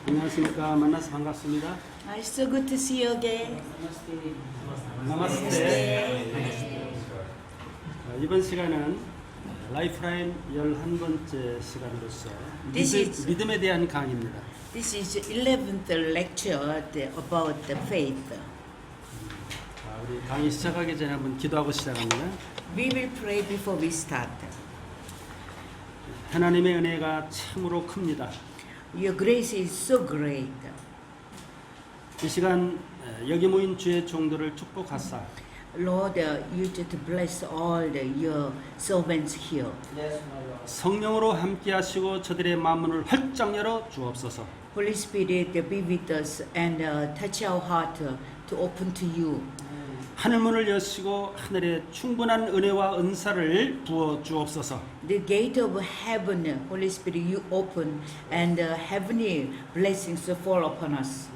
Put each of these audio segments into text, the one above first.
안녕하십니까. 만나서 반갑습니다. It's so good to see you again. 나마스테. 이번 시간은 라이프라인 11번째 시간으로서 믿음에 대한 강의입니다. This is 11th lecture about the faith. 우리 강의 시작하기 전에 한번 기도하고 시작합니다. We will pray before we start. 하나님의 은혜가 참으로 큽니다. Your grace is so great. 이 시간 여기 모인 주의 종들을 축복하사 Lord, you just bless all your servants here. 성령으로 함께하시고 저들의 마음문을 활짝 열어 주옵소서. Holy Spirit, be with us and touch our heart to open to you. 하늘 문을 여시고 하늘에 충분한 은혜와 은사를 부어 주옵소서. The gate of heaven, Holy Spirit, you open and heavenly blessings fall upon us.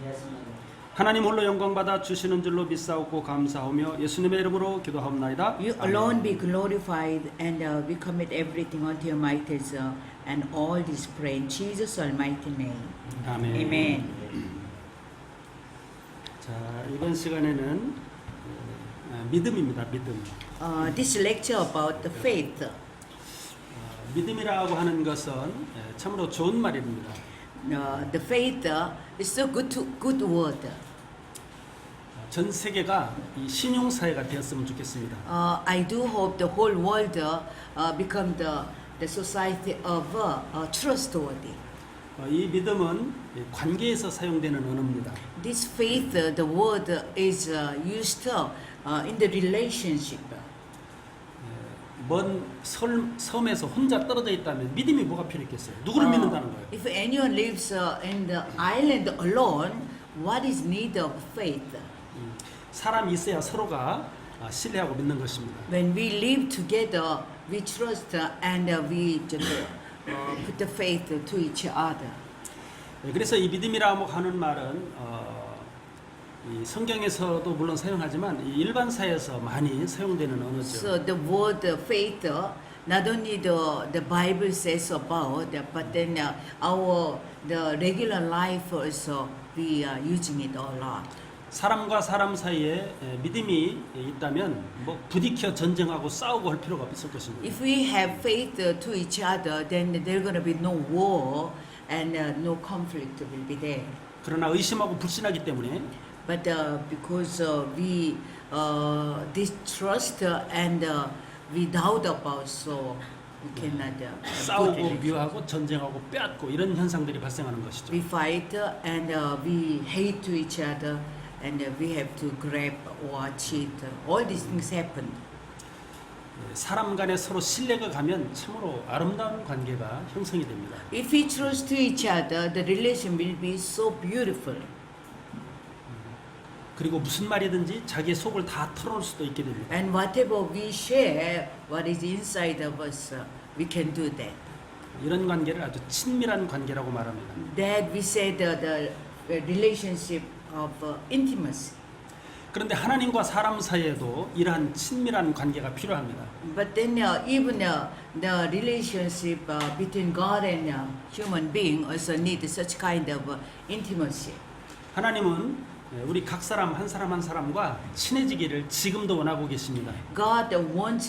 하나님 홀로 영광 받아 주시는 줄로 믿사옵고 감사하며 예수님의 이름으로 기도하옵나이다. You alone be glorified, and we commit everything unto your might and all this pray in Jesus' almighty name. 아멘. Amen. 자, 이번 시간에는 믿음입니다. 믿음. This lecture about the faith. 믿음이라고 하는 것은 참으로 좋은 말입니다. The faith is a good word. 전 세계가 이 신용 사회가 되었으면 좋겠습니다. I do hope the whole world become the society of trustworthy. 이 믿음은 관계에서 사용되는 언어입니다. This faith, the word is used in the relationship. 먼 섬에서 혼자 떨어져 있다면 믿음이 뭐가 필요했겠어요? 누구를 믿는다는 거예요? If anyone lives in the island alone, what is need of faith? 사람이 있어야 서로가 신뢰하고 믿는 것입니다. When we live together, we trust and we just, put the faith to each other. 그래서 이 믿음이라고 하는 말은 이 성경에서도 물론 사용하지만 이 일반 사회에서 많이 사용되는 언어죠. So the word faith, not only the Bible says about, but then the regular life also we are using it a lot. 사람과 사람 사이에 믿음이 있다면 뭐 부딪혀 전쟁하고 싸우고 할 필요가 없을 것입니다. If we have faith to each other, then there's going to be no war and no conflict will be there. 그러나 의심하고 불신하기 때문에 But because we distrust and we doubt about, so we cannot 싸우고 미워하고 전쟁하고 빼앗고 이런 현상들이 발생하는 것이죠. we fight and we hate to each other and we have to grab or cheat. All these things happen. 사람 간에 서로 신뢰가 가면 참으로 아름다운 관계가 형성이 됩니다. If we trust to each other, the relation will be so beautiful. 그리고 무슨 말이든지 자기의 속을 다 털어놓을 수도 있게 됩니다. And whatever we share, what is inside of us, we can do that. 이런 관계를 아주 친밀한 관계라고 말합니다. That we say the relationship of intimacy. 그런데 하나님과 사람 사이에도 이러한 친밀한 관계가 필요합니다. But then even the relationship between God and human being also need such kind of intimacy. 하나님은 우리 각 사람 한 사람 한 사람과 친해지기를 지금도 원하고 계십니다. God wants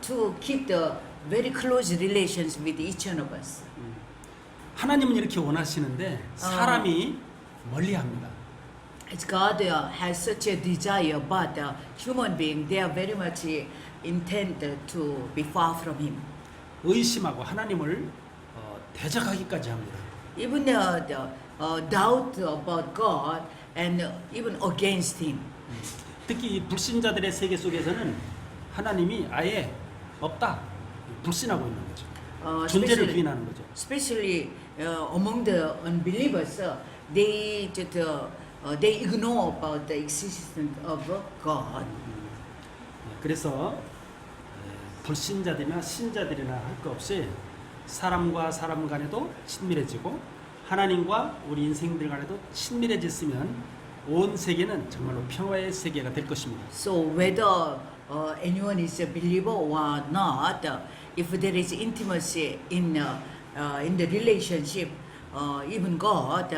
to keep the very close relations with each one of us. 하나님은 이렇게 원하시는데 사람이 멀리합니다. As God has such a desire, but human being they are very much intent to be far from Him. 의심하고 하나님을 대적하기까지 합니다. Even the doubt about God and even against Him. 특히 이 불신자들의 세계 속에서는 하나님이 아예 없다, 불신하고 있는 거죠. 존재를 부인하는 거죠. Especially among the unbelievers, they just they ignore about the existence of God. 그래서 불신자들이나 신자들이나 할 것 없이 사람과 사람 간에도 친밀해지고 하나님과 우리 인생들 간에도 친밀해졌으면 온 세계는 정말로 평화의 세계가 될 것입니다. So whether anyone is a believer or not, if there is intimacy in the relationship, even God,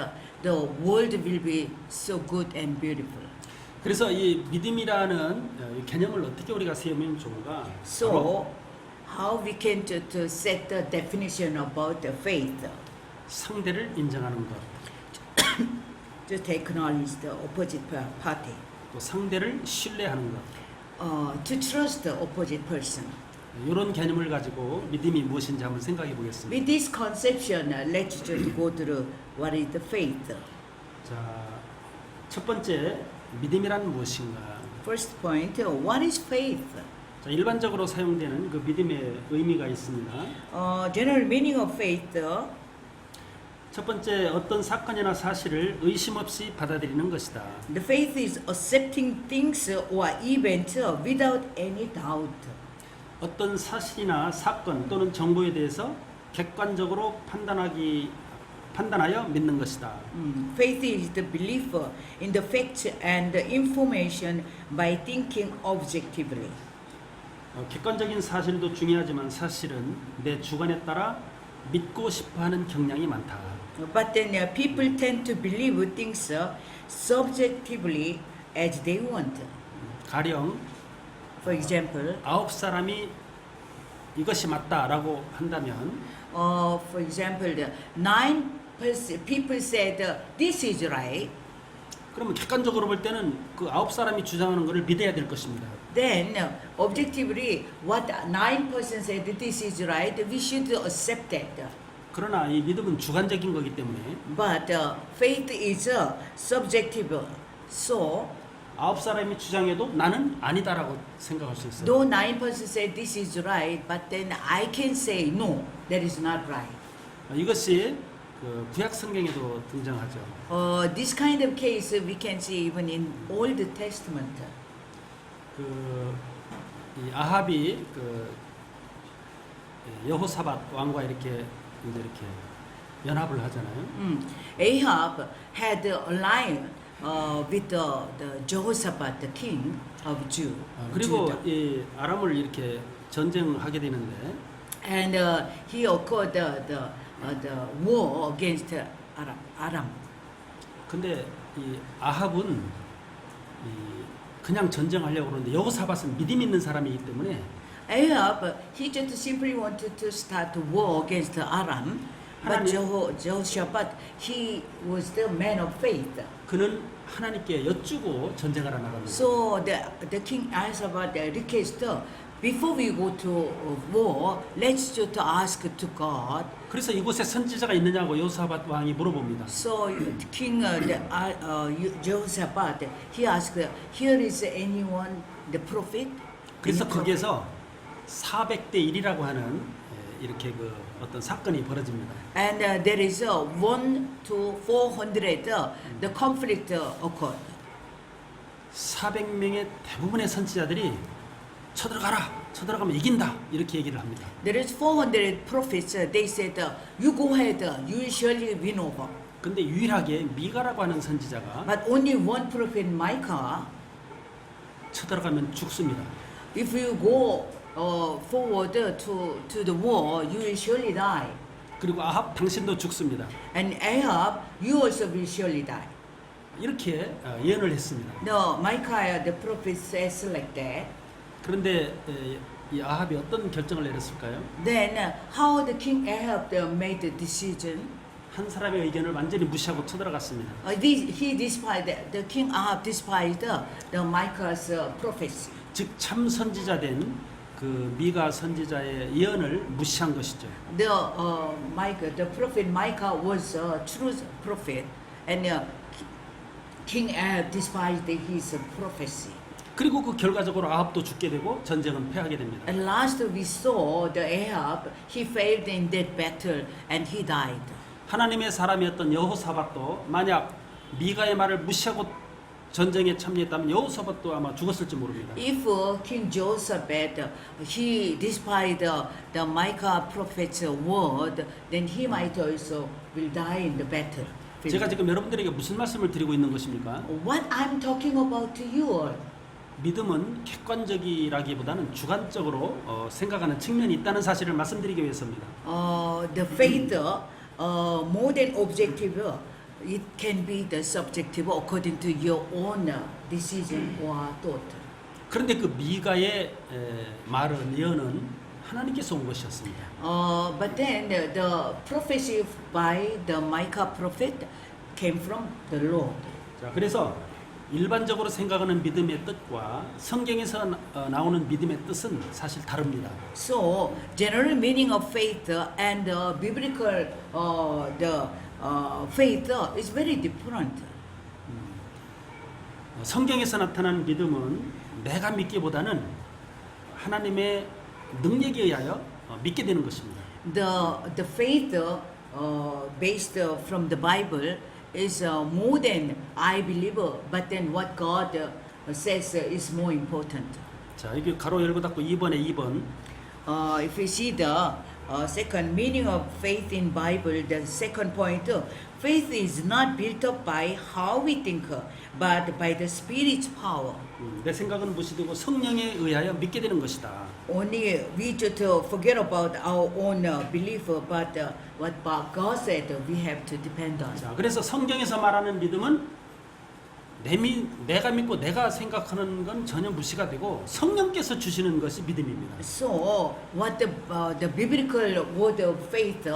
the world will be so good and beautiful. 그래서 이 믿음이라는 이 개념을 어떻게 우리가 세우면 좋은가? 바로 So, how we can to set the definition about the faith? 상대를 인정하는 것, To acknowledge the opposite party, 또 상대를 신뢰하는 것. to trust the opposite person. 이런 개념을 가지고 믿음이 무엇인지 한번 생각해 보겠습니다. With this conception, let's just go through what is the faith. 자, 첫 번째 믿음이란 무엇인가? First point, what is faith? 자, 일반적으로 사용되는 그 믿음의 의미가 있습니다. General meaning of faith. 첫 번째 어떤 사건이나 사실을 의심 없이 받아들이는 것이다. The faith is accepting things or events without any doubt. 어떤 사실이나 사건 또는 정보에 대해서 객관적으로 판단하여 믿는 것이다. Faith is the belief in the facts and the information by thinking objectively. 객관적인 사실도 중요하지만 사실은 내 주관에 따라 믿고 싶어하는 경향이 많다. But then people tend to believe things subjectively as they want. 가령 For example, 9사람이 이것이 맞다라고 한다면 for example, the 9 people said this is right. 그러면 객관적으로 볼 때는 그 9사람이 주장하는 것을 믿어야 될 것입니다. Then, objectively, what 9% said this is right, we should accept that. 그러나 이 믿음은 주관적인 거기 때문에 But faith is subjective. So, 9사람이 주장해도 나는 아니다라고 생각할 수 있어요. though 9% said this is right, but then I can say no, that is not right. 이것이 그 구약 성경에도 등장하죠. This kind of case we can see even in Old Testament. 이 아합이 여호사밧 왕과 이렇게 연합을 하잖아요. Ahab had an alliance with the Jehoshaphat, the king of Jew. 그리고 Judah. 이 아람을 이렇게 전쟁하게 되는데 And he occurred the war against Aram. 근데 이 아합은 그냥 전쟁하려고 그러는데 여호사밧은 믿음 있는 사람이기 때문에 Ahab, he just simply wanted to start a war against Aram. But Jehoshaphat, he was the man of faith. 그는 하나님께 여쭈고 전쟁하러 나갑니다. So the king Jehoshaphat requested, before we go to war, let's just ask to God. 그래서 이곳에 선지자가 있느냐고 여호사밧 왕이 물어봅니다. So King Jehoshaphat, he asked, here is anyone, the prophet? 그래서 Any prophet? 거기에서 400대 1이라고 하는 이렇게 그 어떤 사건이 벌어집니다. And there is 1 to 400, the conflict occurred. 400명의 대부분의 선지자들이 쳐들어가면 이긴다 이렇게 얘기를 합니다. There is 400 prophets, they said, you go ahead, you will surely win over. 근데 유일하게 미가라고 하는 선지자가 But only one prophet, Micah, 쳐들어가면 죽습니다. if you go forward to the war, you will surely die. 그리고 아합 당신도 죽습니다. And Ahab, you also will surely die. 이렇게 예언을 했습니다. No, Micaiah, the prophet says like that. 그런데 이 아합이 어떤 결정을 내렸을까요? Then how the king Ahab made the decision? 한 사람의 의견을 완전히 무시하고 쳐들어갔습니다. He despised, the king Ahab despised the Micah's prophecy. 즉 참 선지자된 그 미가 선지자의 예언을 무시한 것이죠. The prophet Micah was a true prophet, and King Ahab despised his prophecy. 그리고 그 결과적으로 아합도 죽게 되고 전쟁은 패하게 됩니다. At last we saw the Ahab, he failed in that battle and he died. 하나님의 사람이었던 여호사밧도 만약 미가의 말을 무시하고 전쟁에 참여했다면 여호사밧도 아마 죽었을지 모릅니다. If King Jehoshaphat, he despised the Micah prophet's word, then he might also will die in the battle. 제가 지금 여러분들에게 무슨 말씀을 드리고 있는 것입니까? What I'm talking about to you all. 믿음은 객관적이라기보다는 주관적으로 생각하는 측면이 있다는 사실을 말씀드리기 위해서입니다. The faith more than objective. It can be the subjective according to your own decision or thought. 그런데 그 미가의 말은 예언은 하나님께서 온 것이었습니다. But then the prophecy by the Micah prophet came from the Lord. 자, 그래서 일반적으로 생각하는 믿음의 뜻과 성경에서 나오는 믿음의 뜻은 사실 다릅니다. So general meaning of faith and biblical faith is very different. 성경에서 나타난 믿음은 내가 믿기보다는 하나님의 능력에 의하여 믿게 되는 것입니다. The faith based from the Bible is more than I believe, but then what God says is more important. 자, 여기 가로 열고 닫고 2번에 2번. If you see the second meaning of faith in Bible, the second point, faith is not built up by how we think, but by the Spirit's power. 내 생각은 무시되고 성령에 의하여 믿게 되는 것이다. Only we just forget about our own belief, but what God said we have to depend on. 자, 그래서 성경에서 말하는 믿음은 내가 믿고 내가 생각하는 건 전혀 무시가 되고 성령께서 주시는 것이 믿음입니다. So what the biblical word of faith,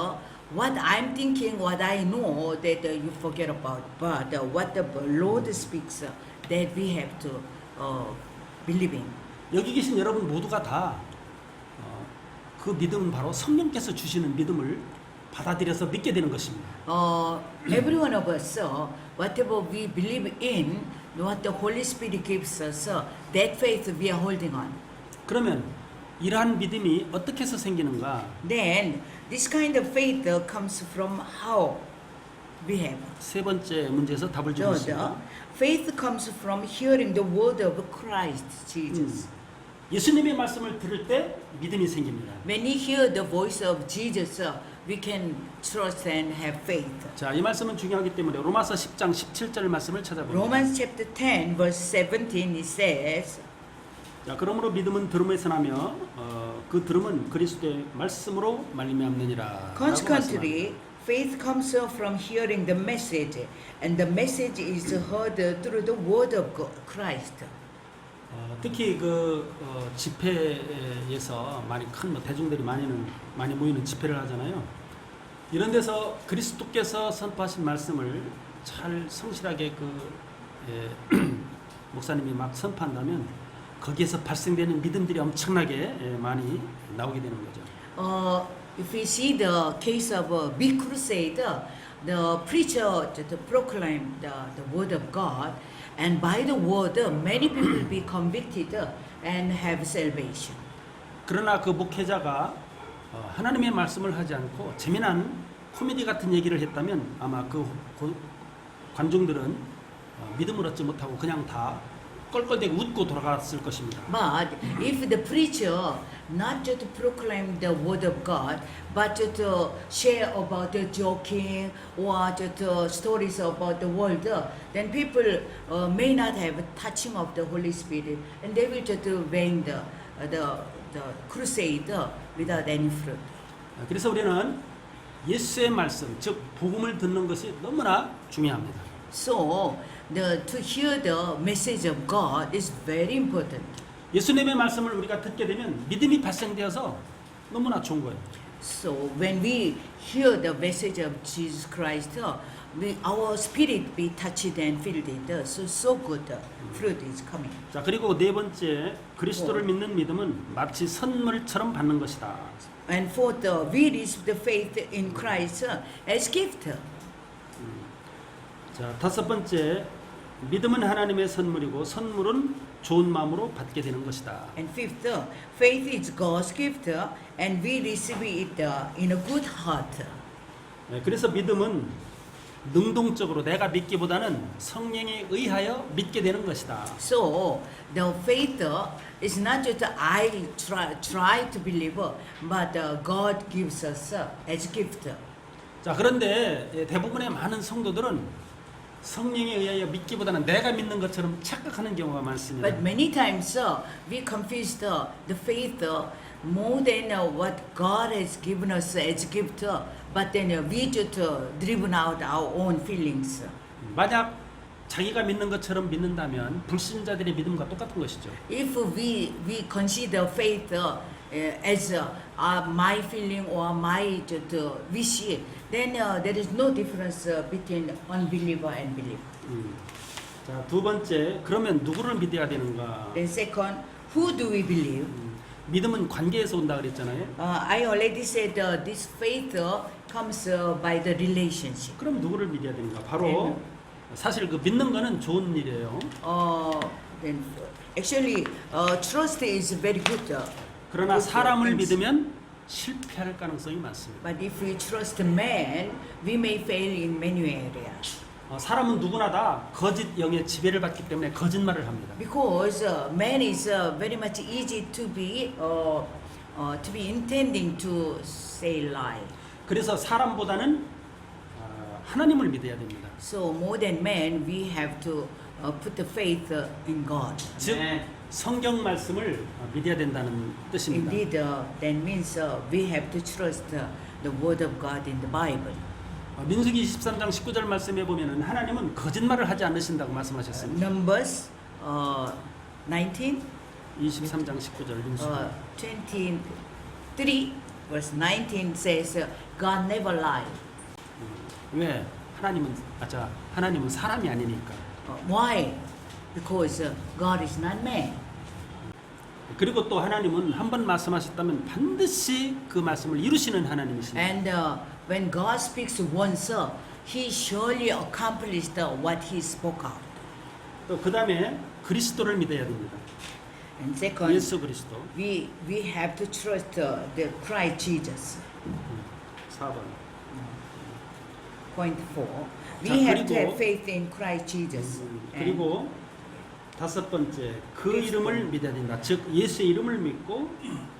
what I'm thinking, what I know, that you forget about, but what the Lord speaks, that we have to believe in. 여기 계신 여러분 모두가 다 그 믿음은 바로 성령께서 주시는 믿음을 받아들여서 믿게 되는 것입니다. Every one of us, whatever we believe in, what the Holy Spirit gives us, that faith we are holding on. 그러면 이러한 믿음이 어떻게 해서 생기는가? Then this kind of faith comes from how we have. 세 번째 문제에서 답을 주고 Third, 있습니다. faith comes from hearing the word of Christ Jesus. 예수님의 말씀을 들을 때 믿음이 생깁니다. When we hear the voice of Jesus, we can trust and have faith. 자, 이 말씀은 중요하기 때문에 로마서 10장 17절 말씀을 찾아봅니다. Romans chapter 10 verse 17 it says, 자, 그러므로 믿음은 들음에서 나며 그 들음은 그리스도의 말씀으로 말미암느니라. consequently, faith comes from hearing the message, and the message is heard through the word of Christ. 특히 그 집회에서 많이 큰 대중들이 많이 모이는 집회를 하잖아요. 이런 데서 그리스도께서 선포하신 말씀을 잘 성실하게 목사님이 막 선포한다면 거기에서 발생되는 믿음들이 엄청나게 많이 나오게 되는 거죠. If we see the case of a big crusade, the preacher proclaimed the word of God, and by the word, many people be convicted and have salvation. 그러나 그 목회자가 하나님의 말씀을 하지 않고 재미난 코미디 같은 얘기를 했다면 아마 그 관중들은 믿음을 얻지 못하고 그냥 다 껄껄대고 웃고 돌아갔을 것입니다. But if the preacher not just proclaim the word of God, but to share about the joking or just stories about the world, then people may not have touching of the Holy Spirit, and they will just vain the crusade without any fruit. 그래서 우리는 예수의 말씀, 즉 복음을 듣는 것이 너무나 중요합니다. So to hear the message of God is very important. 예수님의 말씀을 우리가 듣게 되면 믿음이 발생되어서 너무나 좋은 거예요. So when we hear the message of Jesus Christ, our spirit be touched and filled it. So good fruit is coming. 자, 그리고 네 번째 그리스도를 믿는 믿음은 마치 선물처럼 받는 것이다. And fourth, we receive the faith in Christ as gift. 자, 다섯 번째 믿음은 하나님의 선물이고 선물은 좋은 마음으로 받게 되는 것이다. And fifth, faith is God's gift, and we receive it in a good heart. 그래서 믿음은 능동적으로 내가 믿기보다는 성령에 의하여 믿게 되는 것이다. So the faith is not just I try to believe, but God gives us as gift. 자, 그런데 대부분의 많은 성도들은 성령에 의하여 믿기보다는 내가 믿는 것처럼 착각하는 경우가 많습니다. But many times we confuse the faith more than what God has given us as gift, but then we just driven out our own feelings. 만약 자기가 믿는 것처럼 믿는다면 불신자들의 믿음과 똑같은 것이죠. If we consider faith as my feeling or my just, wish, then there is no difference between unbeliever and believer. 자, 두 번째, 그러면 누구를 믿어야 되는가? Then second, who do we believe? 믿음은 관계에서 온다 그랬잖아요. I already said this faith comes by the relationship. 그럼 누구를 믿어야 되는가? 바로 사실 그 믿는 거는 좋은 일이에요. Then actually, trust is very good. 그러나 good 사람을 things. 믿으면 실패할 가능성이 많습니다. But if we trust man, we may fail in many areas. 사람은 누구나 다 거짓 영의 지배를 받기 때문에 거짓말을 합니다. Because man is very much easy to be intending to say lie. 그래서 사람보다는 하나님을 믿어야 됩니다. So more than man, we have to put the faith in God. 즉 성경 말씀을 믿어야 된다는 뜻입니다. Indeed, that means we have to trust the word of God in the Bible. 민수기 23장 19절 말씀에 보면은 하나님은 거짓말을 하지 않으신다고 말씀하셨습니다. Numbers 19, 23장 19절 민수기. 23 verse 19 says, God never lied. 왜? 하나님은 사람이 아니니까. Why? Because God is not man. 그리고 또 하나님은 한 번 말씀하셨다면 반드시 그 말씀을 이루시는 하나님이십니다. And when God speaks once, He surely accomplished what He spoke out. 또 그 다음에 그리스도를 믿어야 됩니다. And second, 예수 그리스도. we have to trust the Christ Jesus. 4번. Point 4. We 자, have to 그리고- have faith in Christ Jesus. And 그리고 다섯 번째, 그 이름을 믿어야 된다. 즉 예수의 이름을 믿고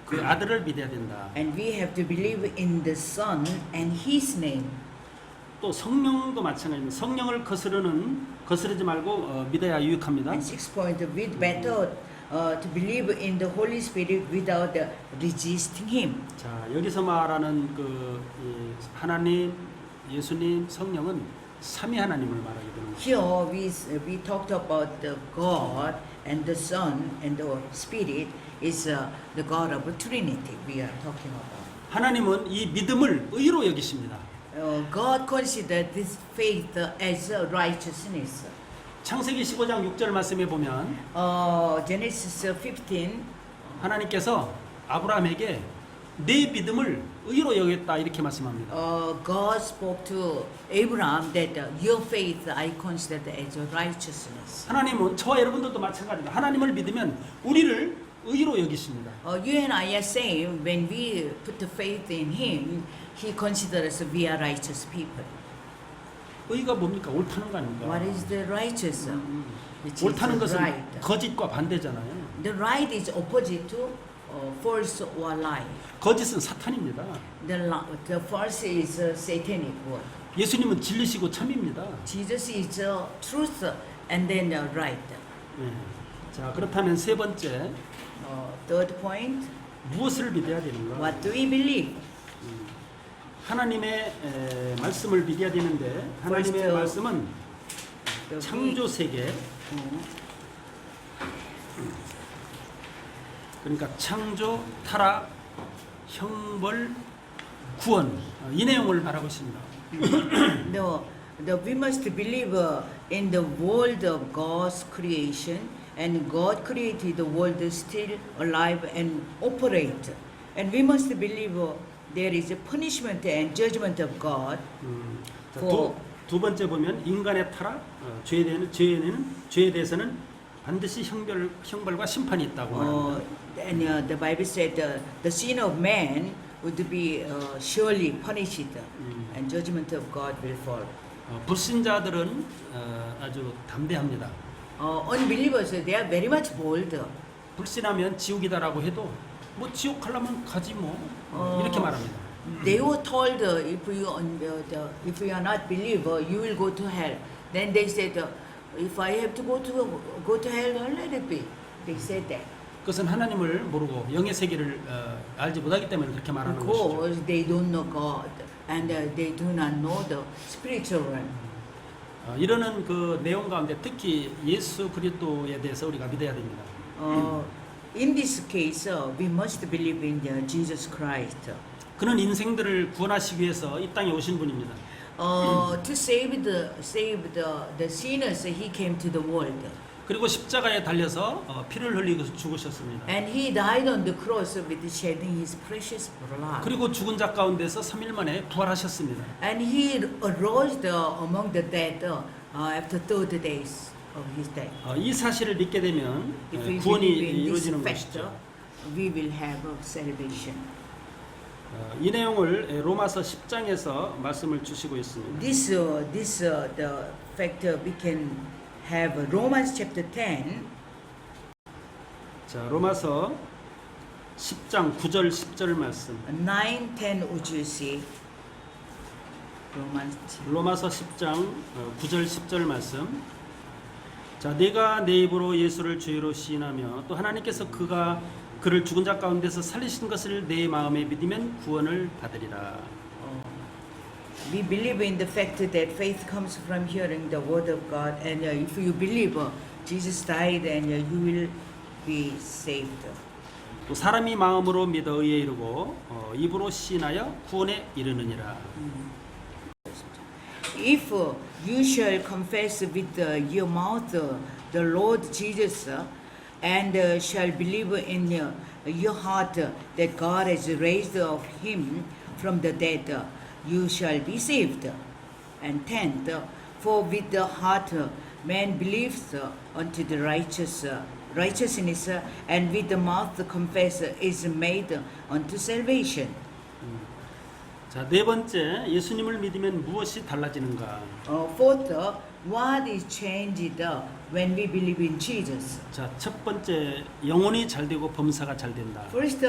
그 아들을 믿어야 된다. And we have to believe in the Son and His name. 또 성령도 마찬가지입니다. 성령을 거스르지 말고 믿어야 유익합니다. And 6 point, with better to believe in the Holy Spirit without resisting Him. 자, 여기서 말하는 이 하나님, 예수님, 성령은 삼위 하나님을 말하게 되는 것입니다. Here we talked about the God and the Son and the Spirit is the God of the Trinity we are talking about. 하나님은 이 믿음을 의로 여기십니다. God considered this faith as righteousness. 창세기 15장 6절 말씀에 보면 Genesis 15, 하나님께서 아브라함에게 내 믿음을 의로 여겼다 이렇게 말씀합니다. God spoke to Abraham that your faith I consider as righteousness. 하나님은 저와 여러분들도 마찬가지입니다. 하나님을 믿으면 우리를 의로 여기십니다. You and I are same. When we put the faith in Him, He considers we are righteous people. 의가 뭡니까? 옳다는 거 아닙니까? What is the righteous? Which is 옳다는 것은 right. 거짓과 반대잖아요. The right is opposite to false or lie. 거짓은 사탄입니다. The false is satanic word. 예수님은 진리시고 참입니다. Jesus is truth and then right. 네. 자, 그렇다면 세 번째, Third point, 무엇을 믿어야 되는가? what do we believe? 하나님의 말씀을 믿어야 되는데 하나님의 First, 말씀은 The 창조 세계, 그러니까 창조, 타락, 형벌, 구원 이 내용을 말하고 있습니다. we must believe in the world of God's creation, and God created the world still alive and operate. And we must believe there is a punishment and judgment of God. 자, For- 두 번째 보면 인간의 타락, 죄에 대해서는 반드시 형벌과 심판이 있다고 말합니다. And the Bible said the sin of man would be surely punished, and judgment of God will fall. 불신자들은 아주 담대합니다. Unbelievers, they are very much bold. 불신하면 지옥이다라고 해도 뭐 지옥 가려면 가지 뭐 이렇게 말합니다. They were told if you are not believer, you will go to hell. Then they said, if I have to go to hell, let it be. They said that. 그것은 하나님을 모르고 영의 세계를 알지 못하기 때문에 그렇게 말하는 것이죠. Because they don't know God and they do not know the spiritual realm. 이러는 그 내용 가운데 특히 예수 그리스도에 대해서 우리가 믿어야 됩니다. In this case, we must believe in Jesus Christ. 그는 인생들을 구원하시기 위해서 이 땅에 오신 분입니다. To save the sinners, he came to the world, 그리고 십자가에 달려서 피를 흘리고 죽으셨습니다. and he died on the cross with shedding his precious blood. 그리고 죽은 자 가운데서 3일 만에 부활하셨습니다. And he arose among the dead after 30 days of his death. 이 사실을 믿게 되면 If we 구원이 believe in this 이루어지는 fact, 것이죠. we will have salvation. 이 내용을 로마서 10장에서 말씀을 주시고 있습니다. The fact we can have Romans chapter 10. 자, 로마서 10장 9절 10절 말씀. 9, 10 would you see? Romans 10. 로마서 10장 9절 10절 말씀. 자, 내가 내 입으로 예수를 주로 시인하며 또 하나님께서 그를 죽은 자 가운데서 살리신 것을 내 마음에 믿으면 구원을 받으리라. We believe in the fact that faith comes from hearing the word of God, and if you believe Jesus died, and you will be saved. 또 sa람이 마음으로 믿어 의에 이르고 입으로 시인하여 구원에 이르느니라. If you shall confess with your mouth the Lord Jesus, and shall believe in your heart that God has raised of him from the dead, you shall be saved. And 10th, for with the heart man believes unto the righteousness, and with the mouth confess is made unto salvation. 자, 네 번째, 예수님을 믿으면 무엇이 달라지는가? Fourth, what is changed when we believe in Jesus? 자, 첫 번째, 영혼이 잘 되고 범사가 잘 된다. First,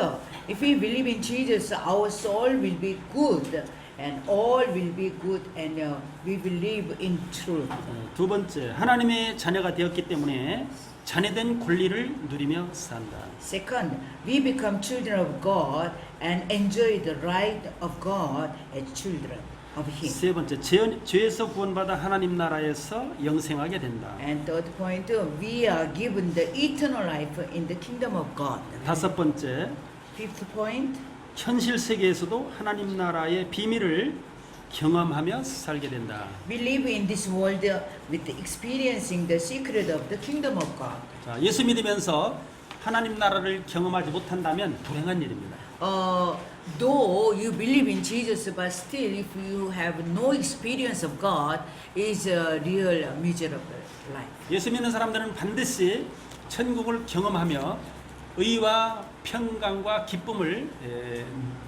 if we believe in Jesus, our soul will be good, and all will be good, and we will live in truth. 두 번째, 하나님의 자녀가 되었기 때문에 자녀된 권리를 누리며 산다. Second, we become children of God and enjoy the right of God as children of Him. 세 번째, 죄에서 구원받아 하나님 나라에서 영생하게 된다. And third point, we are given the eternal life in the kingdom of God. 다섯 번째, Fifth point, 현실 세계에서도 하나님 나라의 비밀을 경험하며 살게 된다. we live in this world with experiencing the secret of the kingdom of God. 자, 예수 믿으면서 하나님 나라를 경험하지 못한다면 불행한 일입니다. Though you believe in Jesus, but still if you have no experience of God, is a real miserable life. 예수 믿는 사람들은 반드시 천국을 경험하며 의와 평강과 기쁨을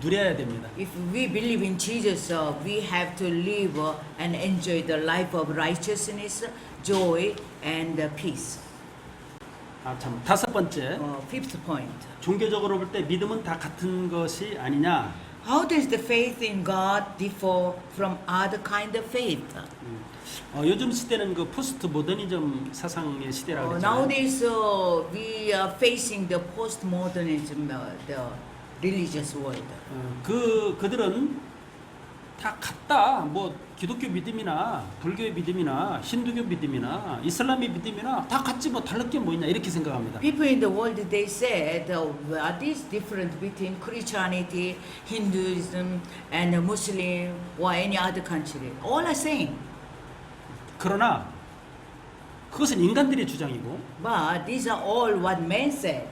누려야 됩니다. If we believe in Jesus, we have to live and enjoy the life of righteousness, joy, and peace. 참, 다섯 번째, Fifth point. 종교적으로 볼 때 믿음은 다 같은 것이 아니냐? How does the faith in God differ from other kind of faith? 요즘 시대는 그 포스트 모더니즘 사상의 시대라고 그러잖아요. Nowadays, we are facing the postmodernism, the religious world. 그들은 다 같다. 뭐 기독교 믿음이나 불교의 믿음이나 힌두교 믿음이나 이슬람의 믿음이나 다 같지 뭐 다를 게 뭐 있냐 이렇게 생각합니다. People in the world, they said, what is different between Christianity, Hinduism, and Muslim, or any other country? All are same. 그러나 그것은 인간들의 주장이고 But these are all what men said.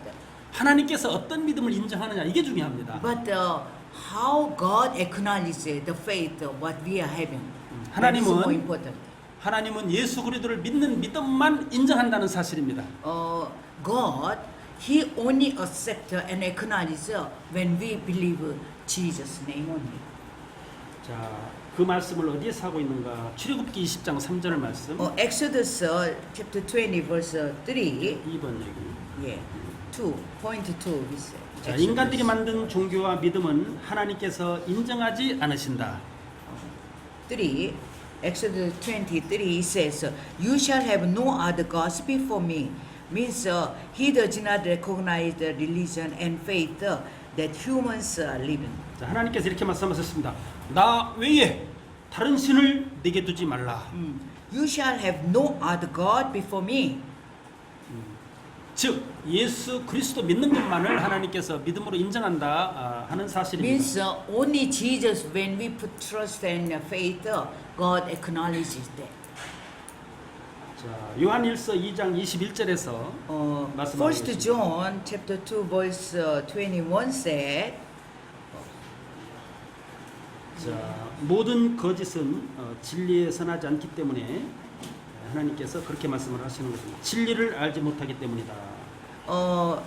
하나님께서 어떤 믿음을 인정하느냐 이게 중요합니다. But how God acknowledges the faith what we are having. That is more important. 하나님은 예수 그리스도를 믿는 믿음만 인정한다는 사실입니다. God, He only accepts and acknowledges when we believe Jesus' name only. 자, 그 말씀을 어디에서 하고 있는가? 출애굽기 20장 3절 말씀. Exodus chapter 20 verse 3. 2번 얘기. Yeah. 2. Point 2. We say. 자, 인간들이 만든 종교와 믿음은 하나님께서 인정하지 않으신다. 3. Exodus 23 says, "You shall have no other gods before me. means he does not recognize the religion and faith that humans live in. 자, 하나님께서 이렇게 말씀하셨습니다. 나 외에 다른 신을 내게 두지 말라. You shall have no other God before me. 즉 예수 그리스도 믿는 것만을 하나님께서 믿음으로 인정한다 하는 사실입니다. Means only Jesus, when we put trust and faith, God acknowledges that. 자, 요한일서 2장 21절에서 말씀하고 1 있습니다. John chapter 2 verse 21 said, 자, 모든 거짓은 진리에 선하지 않기 때문에 하나님께서 그렇게 말씀을 하시는 것입니다. 진리를 알지 못하기 때문이다.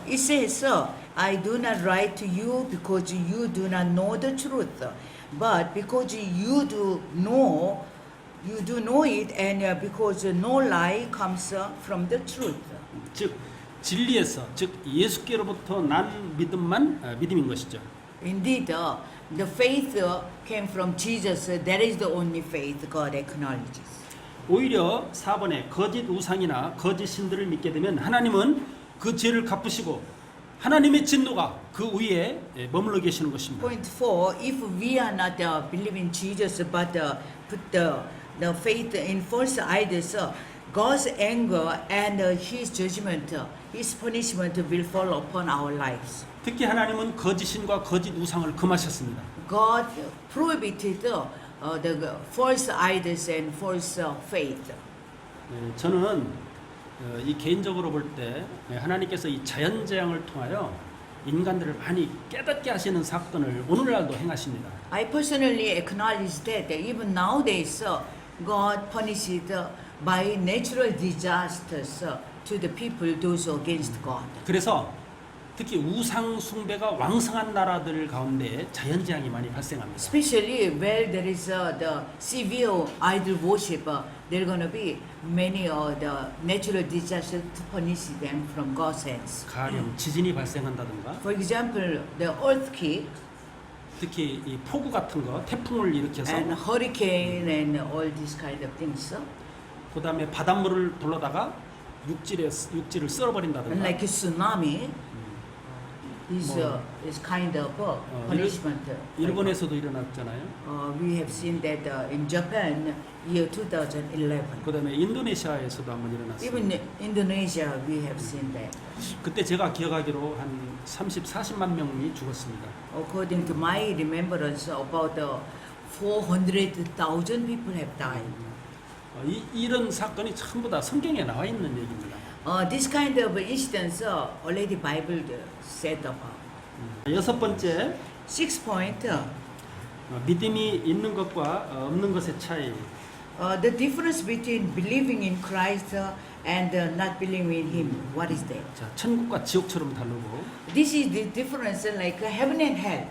it says, I do not write to you because you do not know the truth, but because you do know it, and because no lie comes from the truth. 즉 진리에서 즉 예수께로부터 난 믿음만 믿음인 것이죠. Indeed, the faith came from Jesus. That is the only faith God acknowledges. 오히려 4번에 거짓 우상이나 거짓 신들을 믿게 되면 하나님은 그 죄를 갚으시고 하나님의 진노가 그 위에 머물러 계시는 것입니다. Point 4, if we are not believing Jesus but put the faith in false idols, God's anger and His judgment, His punishment will fall upon our lives. 특히 하나님은 거짓 신과 거짓 우상을 금하셨습니다. God prohibited the false idols and false faith. 저는 이 개인적으로 볼 때 하나님께서 이 자연 재앙을 통하여 인간들을 많이 깨닫게 하시는 사건을 오늘날도 행하십니다. I personally acknowledge that even nowadays God punishes by natural disasters to the people those against God. 그래서 특히 우상 숭배가 왕성한 나라들 가운데 자연 재앙이 많이 발생합니다. Especially where there is the severe idol worship, there are going to be many the natural disasters to punish them from God's hands. 가령 지진이 발생한다든가 For example, the earthquake 특히 이 폭우 같은 거 태풍을 일으켜서 and hurricane and all these kind of things. 그다음에 바닷물을 돌러다가 육지를 And 쓸어버린다든가 like a tsunami is kind of punishment. 일본에서도 일어났잖아요. We have seen that in Japan, year 2011. 그다음에 인도네시아에서도 한번 일어났어요. Even in Indonesia, we have seen that. 그때 제가 기억하기로 한 40만 명이 죽었습니다. According to my remembrance, about 400,000 people have died. 이런 사건이 전부 다 성경에 나와 있는 얘기입니다. This kind of incidents already Bible said about. 여섯 번째, Sixth point, 믿음이 있는 것과 없는 것의 차이. the difference between believing in Christ and not believing in Him. What is that? 자, 천국과 지옥처럼 다르고 This is the difference like heaven and hell.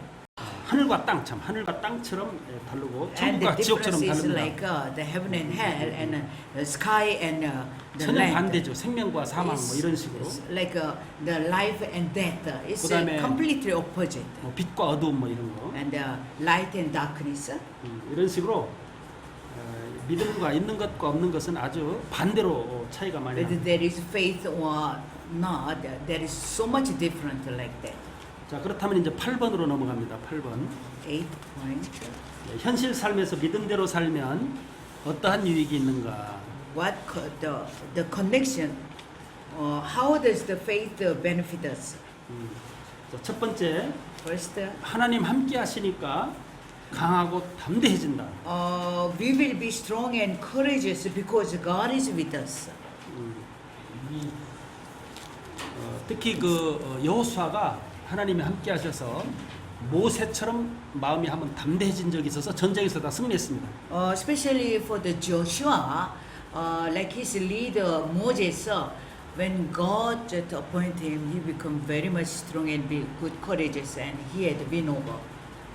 하늘과 땅, 참 하늘과 땅처럼 다르고 And the 천국과 지옥처럼 difference is 다릅니다. like the heaven and hell and the sky and the 전혀 land. 반대죠. 생명과 사망 뭐 It's- 이런 식으로 it's like the life and death. It's 그다음에 completely opposite. 빛과 어두움 뭐 이런 거 And light and darkness. 이런 식으로 믿음과 있는 것과 없는 것은 아주 반대로 차이가 많이 Whether 납니다. there is faith or not, there is so much different like that. 자, 그렇다면 이제 8번으로 넘어갑니다. 8번. 8th point. 현실 삶에서 믿음대로 살면 어떠한 유익이 있는가? What the connection? How does the faith benefit us? 자, 첫 번째, First, 하나님 함께 하시니까 강하고 담대해진다. we will be strong and courageous because God is with us. 특히 그 여호수아가 하나님이 함께 하셔서 모세처럼 마음이 한번 담대해진 적이 있어서 전쟁에서 다 승리했습니다. Especially for the Joshua, like his leader Moses, when God just appointed him, he became very much strong and be good, courageous, and he had win over.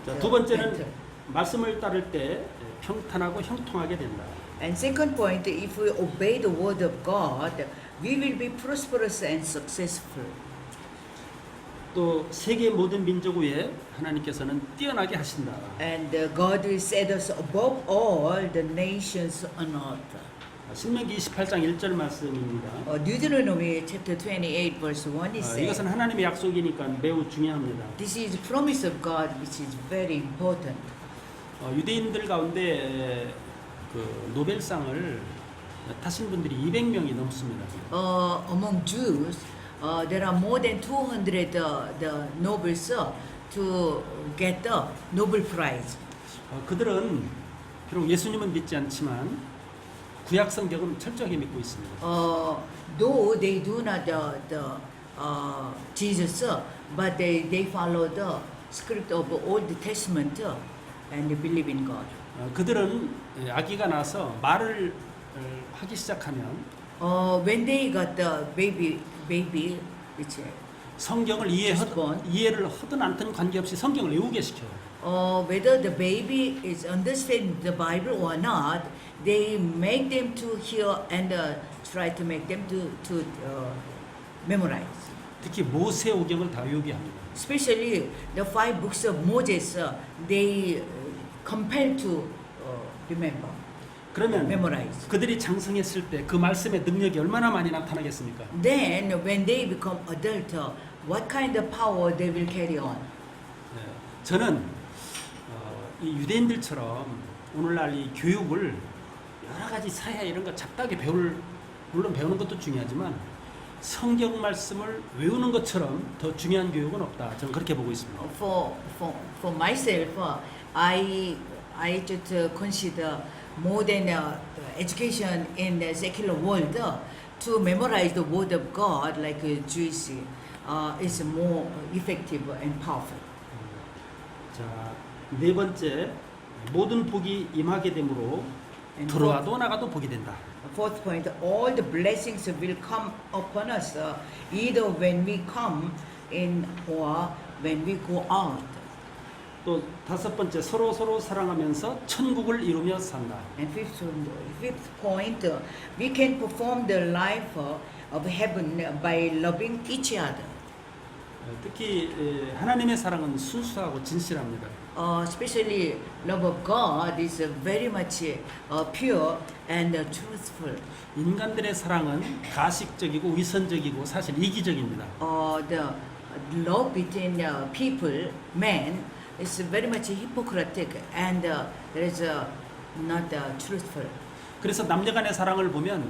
자, 두 번째는 말씀을 따를 때 평탄하고 형통하게 된다. And second point, if we obey the word of God, we will be prosperous and successful. 또 세계 모든 민족 위에 하나님께서는 뛰어나게 하신다. And God will set us above all the nations on earth. 신명기 28장 1절 말씀입니다. Deuteronomy chapter 28 verse 1 is said, 이것은 하나님의 약속이니까 매우 중요합니다. this is promise of God which is very important. 유대인들 가운데 그 노벨상을 타신 분들이 200명이 넘습니다. Among Jews, there are more than 200 the nobles to get the Nobel Prize. 그들은 비록 예수님은 믿지 않지만 구약 성경은 철저하게 믿고 있습니다. Though they do not Jesus, but they follow the script of Old Testament and they believe in God. 그들은 아기가 나서 말을 하기 시작하면 When they got the baby, which 성경을 firstborn. 이해를 하든 않든 관계없이 성경을 외우게 시켜요. whether the baby is understanding the Bible or not, they make them to hear and try to make them to memorize. 특히 모세오경을 다 외우게 합니다. Especially the 5 books of Moses, they compel to remember, 그러면 memorize. 그들이 장성했을 때 그 말씀의 능력이 얼마나 많이 나타나겠습니까? Then when they become adult, what kind of power they will carry on? 저는 이 유대인들처럼 오늘날 이 교육을 여러 가지 사야 이런 거 잡다하게 물론 배우는 것도 중요하지만 성경 말씀을 외우는 것처럼 더 중요한 교육은 없다. 저는 그렇게 보고 있습니다. For myself, I just consider more than education in the secular world to memorize the word of God like Jewish is more effective and powerful. 자, 네 번째, 모든 복이 임하게 되므로 And 들어와도 나가도 복이 된다. fourth point, all the blessings will come upon us either when we come in or when we go out. 또 다섯 번째, 서로 사랑하면서 천국을 이루며 산다. And fifth point, we can perform the life of heaven by loving each other. 특히 하나님의 사랑은 순수하고 진실합니다. Especially love of God is very much pure and truthful. 인간들의 사랑은 가식적이고 위선적이고 사실 이기적입니다. The love between people, man, is very much hypocritic and there is not truthful. 그래서 남녀간의 사랑을 보면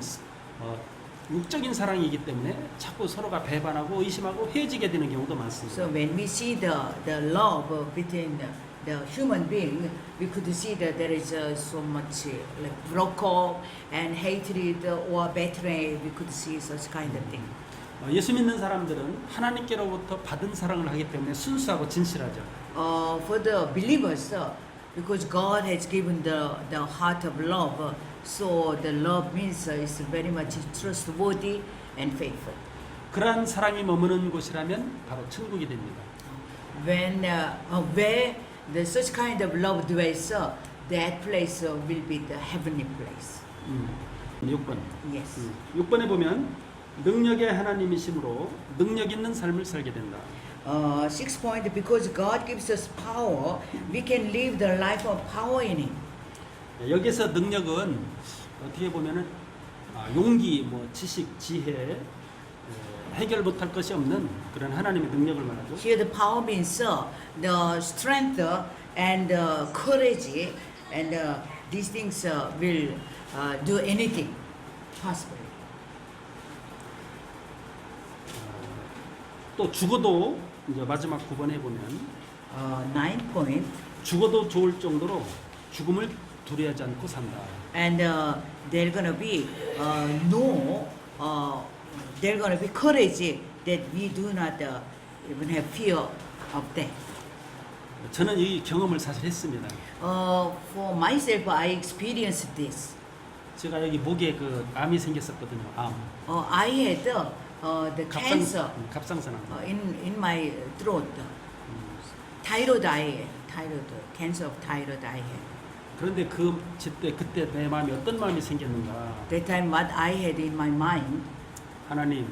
육적인 사랑이기 때문에 자꾸 서로가 배반하고 의심하고 헤어지게 되는 경우도 많습니다. So when we see the love between the human being, we could see that there is so much like broke off and hatred or betrayal. We could see such kind of thing. 예수 믿는 사람들은 하나님께로부터 받은 사랑을 하기 때문에 순수하고 진실하죠. For the believers, because God has given the heart of love, so the love means it's very much trustworthy and faithful. 그러한 사랑이 머무는 곳이라면 바로 천국이 됩니다. When where the such kind of love dwells, that place will be the heavenly place. 6번. Yes. 6번에 보면 능력의 하나님이심으로 능력 있는 삶을 살게 된다. 6 point, because God gives us power, we can live the life of power in Him. 여기서 능력은 어떻게 보면은 용기, 뭐 지식, 지혜, 해결 못할 것이 없는 그런 하나님의 능력을 말하죠. Here the power means the strength and courage, and these things will do anything possible. 또 죽어도 이제 마지막 9번에 보면 9 point, 죽어도 좋을 정도로 죽음을 두려워하지 않고 산다. and they're gonna be they're gonna be courage that we do not even have fear of death. 저는 이 경험을 사실 했습니다. For myself, I experienced this. 제가 여기 목에 그 암이 생겼었거든요. 암. I had the cancer 갑상선 암. in my throat. Thyroid cancer of thyroid I had. 그런데 그때 내 마음에 어떤 마음이 생겼는가? That time what I had in my mind, 하나님,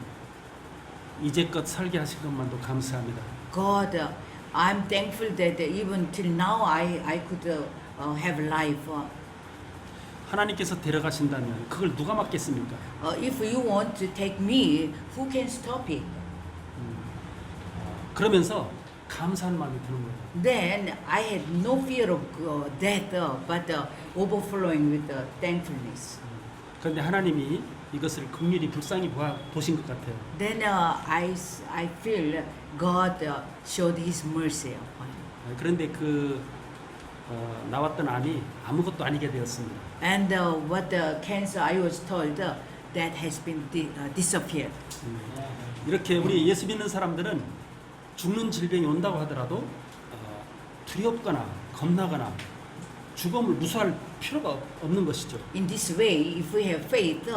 이제껏 살게 하신 것만도 감사합니다. God, I'm thankful that even till now I could have life. 하나님께서 데려가신다면 그걸 누가 막겠습니까? If you want to take me, who can stop it? 그러면서 감사한 마음이 드는 거예요. Then I had no fear of death, but overflowing with thankfulness. 그런데 하나님이 이것을 긍휼히 불쌍히 보신 것 같아요. Then I feel God showed His mercy upon me. 그런데 나왔던 암이 아무것도 아니게 되었습니다. And what the cancer I was told that has been disappeared. 이렇게 우리 예수 믿는 사람들은 죽는 질병이 온다고 하더라도 두렵거나 겁나거나 죽음을 무서워할 필요가 없는 것이죠. In this way, if we have faith,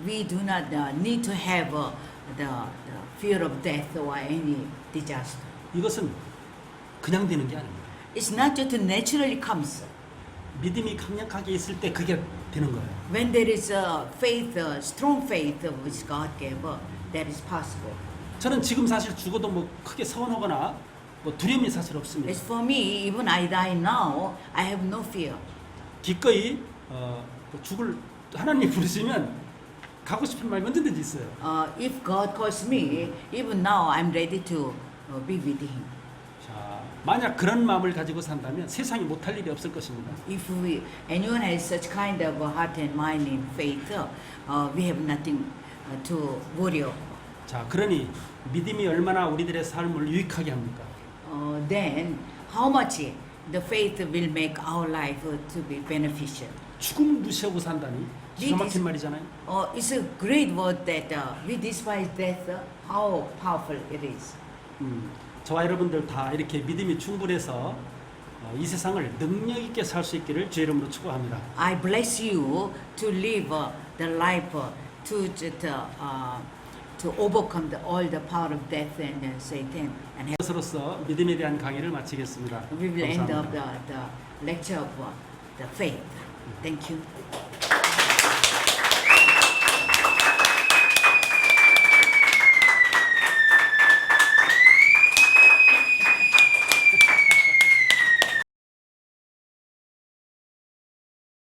we do not need to have the fear of death or any disaster. 이것은 그냥 되는 게 아닙니다. It's not just naturally comes. 믿음이 강력하게 있을 때 그게 되는 거예요. When there is faith, strong faith which God gave, that is possible. 저는 지금 사실 죽어도 뭐 크게 서운하거나 뭐 두려움이 사실 없습니다. As for me, even I die now, I have no fear. 기꺼이 죽을 하나님 부르시면 가고 싶은 마음이 언제든지 있어요. If God calls me, even now I'm ready to be with Him. 자, 만약 그런 마음을 가지고 산다면 세상에 못할 일이 없을 것입니다. If anyone has such kind of heart and mind in faith, we have nothing to worry about. 자, 그러니 믿음이 얼마나 우리들의 삶을 유익하게 합니까? Then how much the faith will make our life to be beneficial. 죽음을 무시하고 산다니 기가 막힌 말이잖아요. It's a great word that we despise death. How powerful it is. 저와 여러분들 다 이렇게 믿음이 충분해서 이 세상을 능력 있게 살 수 있기를 주의 이름으로 축복합니다. I bless you to live the life to overcome all the power of death and Satan. And 이것으로서 믿음에 대한 강의를 마치겠습니다. we will end up 감사합니다. the lecture of the faith. Thank you.